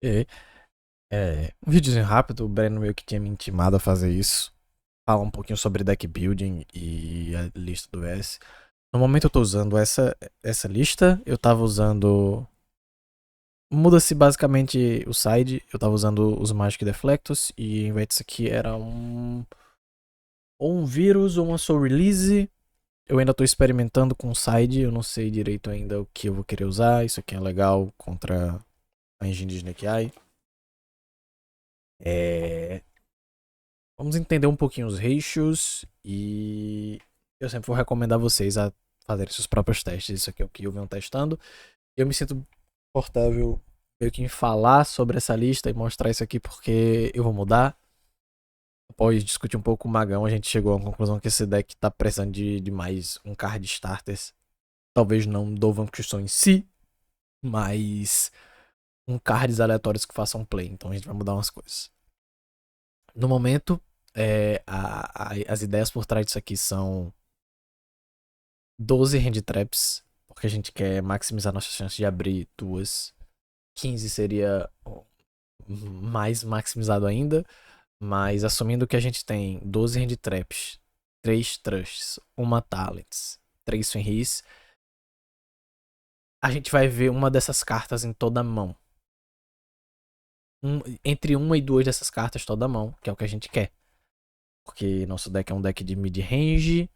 E, um videozinho rápido, o Breno meio que tinha me intimado a fazer isso. Falar um pouquinho sobre deck building e a lista do S. No momento eu tô usando essa lista, eu tava usando. Muda-se basicamente o side, eu tava usando os Magic Deflectos e em vez disso aqui era ou um vírus ou uma Soul Release. Eu ainda tô experimentando com o side, eu não sei direito ainda o que eu vou querer usar. Isso aqui é legal contra a engine de Snake Eye. É, Vamos entender um pouquinho os ratios e eu sempre vou recomendar vocês a fazerem seus próprios testes. Isso aqui é o que eu venho testando. Eu me sinto confortável meio que em falar sobre essa lista e mostrar isso aqui porque eu vou mudar. Após discutir um pouco com o Magão, a gente chegou à conclusão que esse deck tá precisando de mais um card starters. Talvez não do Vanquisher em si, mas um cards aleatórios que façam play. Então a gente vai mudar umas coisas. No momento, as ideias por trás disso aqui são 12 hand traps, porque a gente quer maximizar nossas chances de abrir duas. 15 seria mais maximizado ainda, mas assumindo que a gente tem 12 hand traps, 3 trusts, uma talents, 3 fenris, a gente vai ver uma dessas cartas em toda a mão. Entre uma e duas dessas cartas toda a mão, que é o que a gente quer. Porque nosso deck é um deck de mid-range.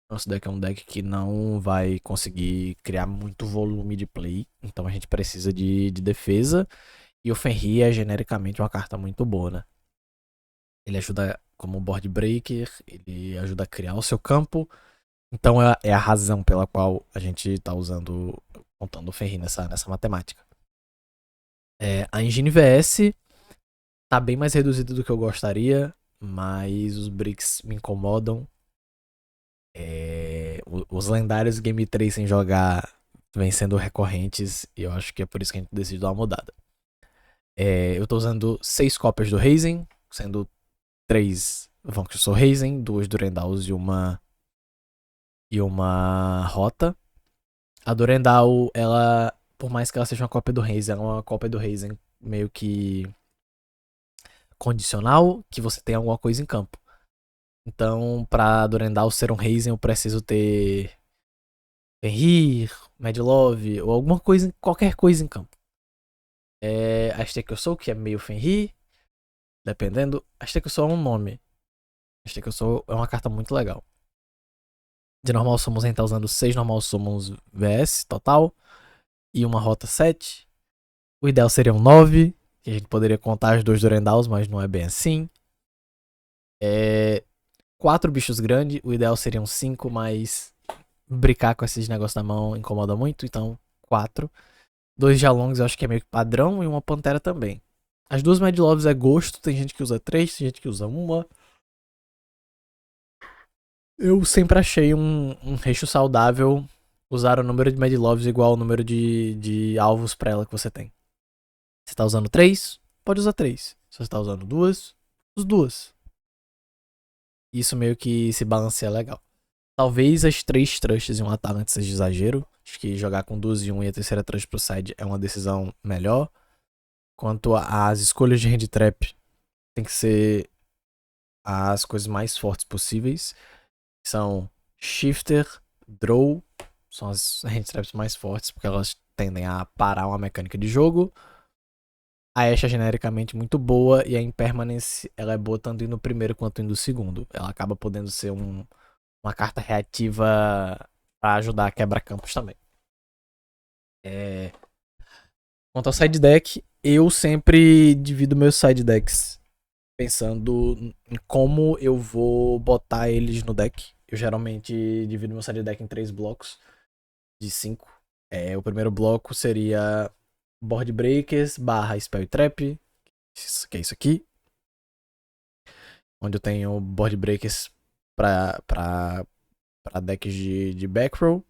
Nosso deck é um deck que não vai conseguir criar muito volume de play. Então a gente precisa de defesa. E o Fenrir é genericamente uma carta muito boa, né? Ele ajuda como board breaker, ele ajuda a criar o seu campo. Então é a razão pela qual a gente tá usando, contando o Fenrir nessa matemática. A Engine VS tá bem mais reduzida do que eu gostaria, mas os bricks me incomodam. Os lendários Game 3 sem jogar vêm sendo recorrentes e eu acho que é por isso que a gente decidiu dar uma mudada. Eu tô usando 6 cópias do Razen, sendo 3 Vanquisher Razen, 2 Durandals e uma Rota. A Durandal, ela, por mais que ela seja uma cópia do Razen, ela é uma cópia do Razen meio que condicional, que você tem alguma coisa em campo. Então, pra Durandal ser um Razen, eu preciso ter Fenrir, Medlove ou alguma coisa, qualquer coisa em campo. A Stake Soul, que é meio Fenrir, dependendo. A Stake Soul é um nome. A Stake Soul é uma carta muito legal. De normal summons a gente tá usando 6 normal summons VS total e uma rota 7. O ideal seria um 9, que a gente poderia contar os dois Durandals, mas não é bem assim. 4 bichos grandes, o ideal seria um 5, mas brincar com esses negócios na mão incomoda muito, então 4. 2 Jalongs eu acho que é meio que padrão e uma Pantera também. As duas Mad Loves é gosto, tem gente que usa 3, tem gente que usa uma. Eu sempre achei um ratio saudável usar o número de Mad Loves igual ao número de alvos pra ela que você tem. Se você tá usando 3, pode usar 3. Se você tá usando duas, use duas. Isso meio que se balanceia legal. Talvez as 3 trusts e um talent seja exagero. Acho que jogar com duas e um e a terceira trust pro side é uma decisão melhor. Quanto às escolhas de hand trap, tem que ser as coisas mais fortes possíveis. São Shifter, Draw, são as hand traps mais fortes, porque elas tendem a parar uma mecânica de jogo. A Ashe é genericamente muito boa e a Impermanence ela é boa tanto no primeiro quanto no segundo. Ela acaba podendo ser uma carta reativa para ajudar a quebrar campos também. Quanto ao side deck, eu sempre divido meus side decks pensando em como eu vou botar eles no deck. Eu geralmente divido meu side deck em 3 blocos de 5. O primeiro bloco seria Board Breakers barra Spell Trap, que é isso aqui. Onde eu tenho Board Breakers pra decks de back row.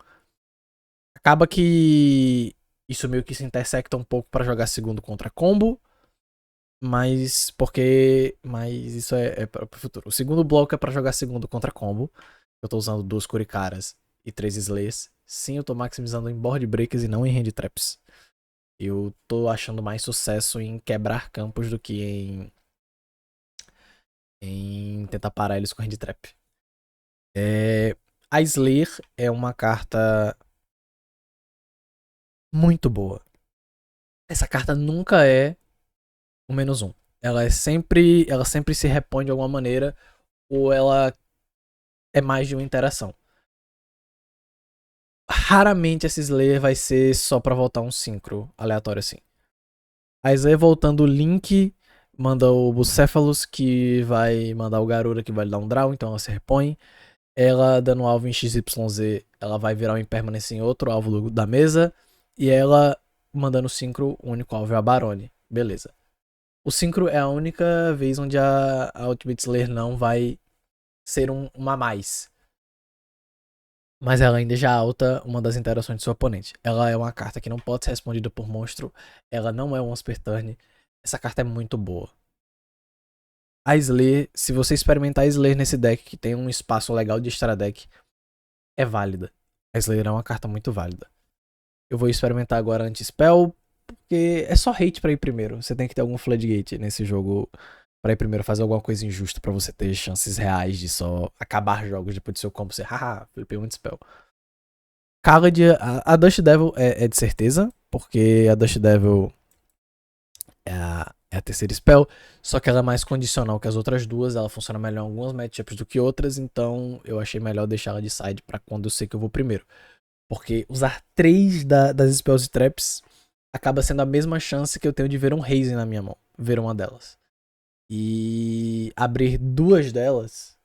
Acaba que isso meio que se intersecta um pouco pra jogar segundo contra combo. Mas isso é para o futuro. O segundo bloco é pra jogar segundo contra combo. Eu tô usando 2 Curicaras e 3 Slays. Sim, eu tô maximizando em board breakers e não em hand traps. Eu tô achando mais sucesso em quebrar campos do que em tentar parar eles com hand trap. A Slayer é uma carta muito boa. Essa carta nunca é o -1. Ela sempre se repõe de alguma maneira, ou ela é mais de uma interação. Raramente essa Slayer vai ser só pra voltar um synchro aleatório assim. A Slayer voltando o Link, manda o Bucephalus, que vai mandar o Garura, que vai lhe dar um draw, então ela se repõe. Ela dando alvo em XYZ, ela vai virar um Impermanence em outro alvo da mesa. E ela mandando synchro, o único alvo é a Barone. Beleza. O synchro é a única vez onde a Ultimate Slayer não vai ser uma a mais. Mas ela ainda já alta uma das interações do seu oponente. Ela é uma carta que não pode ser respondida por monstro. Ela não é um Once per turn. Essa carta é muito boa. A Slayer, se você experimentar a Slayer nesse deck, que tem um espaço legal de extra deck, é válida. A Slayer é uma carta muito válida. Eu vou experimentar agora anti-spell, porque é só hate pra ir primeiro. Você tem que ter algum floodgate nesse jogo pra ir primeiro, fazer alguma coisa injusta pra você ter chances reais de só acabar jogos depois do seu combo. Você, haha, flipei um anti-spell. Khaled, a Dust Devil é de certeza, porque a Dust Devil é a terceira spell, só que ela é mais condicional que as outras duas, ela funciona melhor em algumas matchups do que outras, então eu achei melhor deixar ela de side pra quando eu sei que eu vou primeiro. Porque usar 3 das spells e traps acaba sendo a mesma chance que eu tenho de ver um Raze na minha mão, ver uma delas. E abrir 2 delas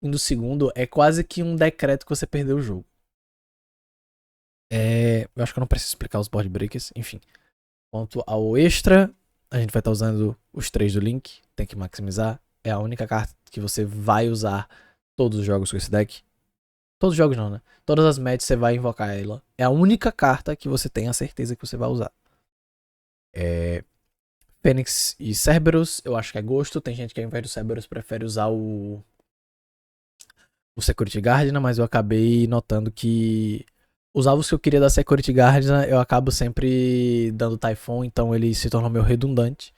no segundo é quase que um decreto que você perdeu o jogo. Eu acho que eu não preciso explicar os board breakers, enfim. Quanto ao extra, a gente vai estar usando os 3 do Link, tem que maximizar. É a única carta que você vai usar todos os jogos com esse deck. Todos os jogos não, né? Todas as matches você vai invocar ela. É a única carta que você tem a certeza que você vai usar. Fênix e Cerberus, eu acho que é gosto. Tem gente que ao invés do Cerberus prefere usar o Security Guard, mas eu acabei notando que os alvos que eu queria da Security Guard, eu acabo sempre dando Typhon, então ele se torna meio redundante.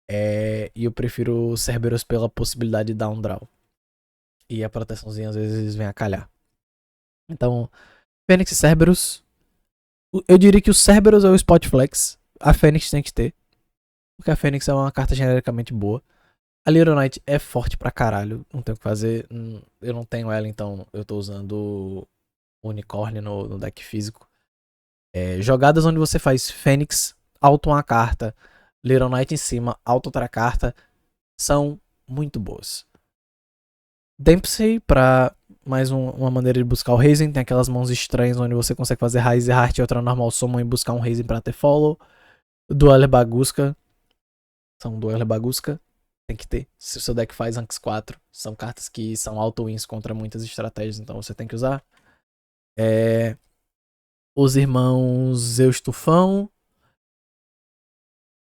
E eu prefiro o Cerberus pela possibilidade de dar um draw. E a proteçãozinha às vezes vem a calhar. Então, Fênix e Cerberus. Eu diria que o Cerberus é o Spot Flex. A Fênix tem que ter. Porque a Fênix é uma carta genericamente boa. A Little Knight é forte pra caralho. Não tem o que fazer. Eu não tenho ela, então eu tô usando o Unicorn no deck físico. Jogadas onde você faz Fênix, auto uma carta, Little Knight em cima, auto outra carta, são muito boas. Dempsey, pra mais uma maneira de buscar o Razen, tem aquelas mãos estranhas onde você consegue fazer Raiz e Heart e outra normal summon e buscar um Razen pra ter follow. Dueler Bagusca, são Dueler Bagusca, tem que ter. Se o seu deck faz Ranks 4, são cartas que são auto-wins contra muitas estratégias, então você tem que usar. Os irmãos Zeus Tufão.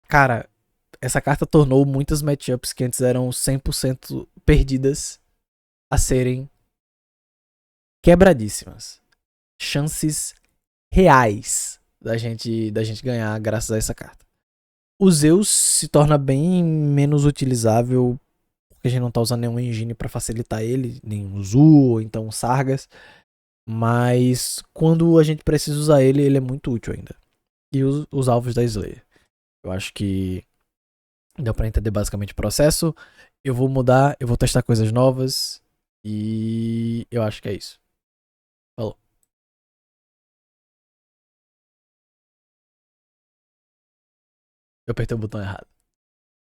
Cara, essa carta tornou muitas matchups que antes eram 100% perdidas a serem quebradíssimas. Chances reais da gente ganhar graças a essa carta. O Zeus se torna bem menos utilizável porque a gente não tá usando nenhum engine para facilitar ele, nem um Zu ou então um Sargas. Mas quando a gente precisa usar ele, ele é muito útil ainda. E os alvos da Slayer. Eu acho que deu pra entender basicamente o processo. Eu vou mudar, eu vou testar coisas novas. E eu acho que é isso. Falou. Eu apertei o botão errado.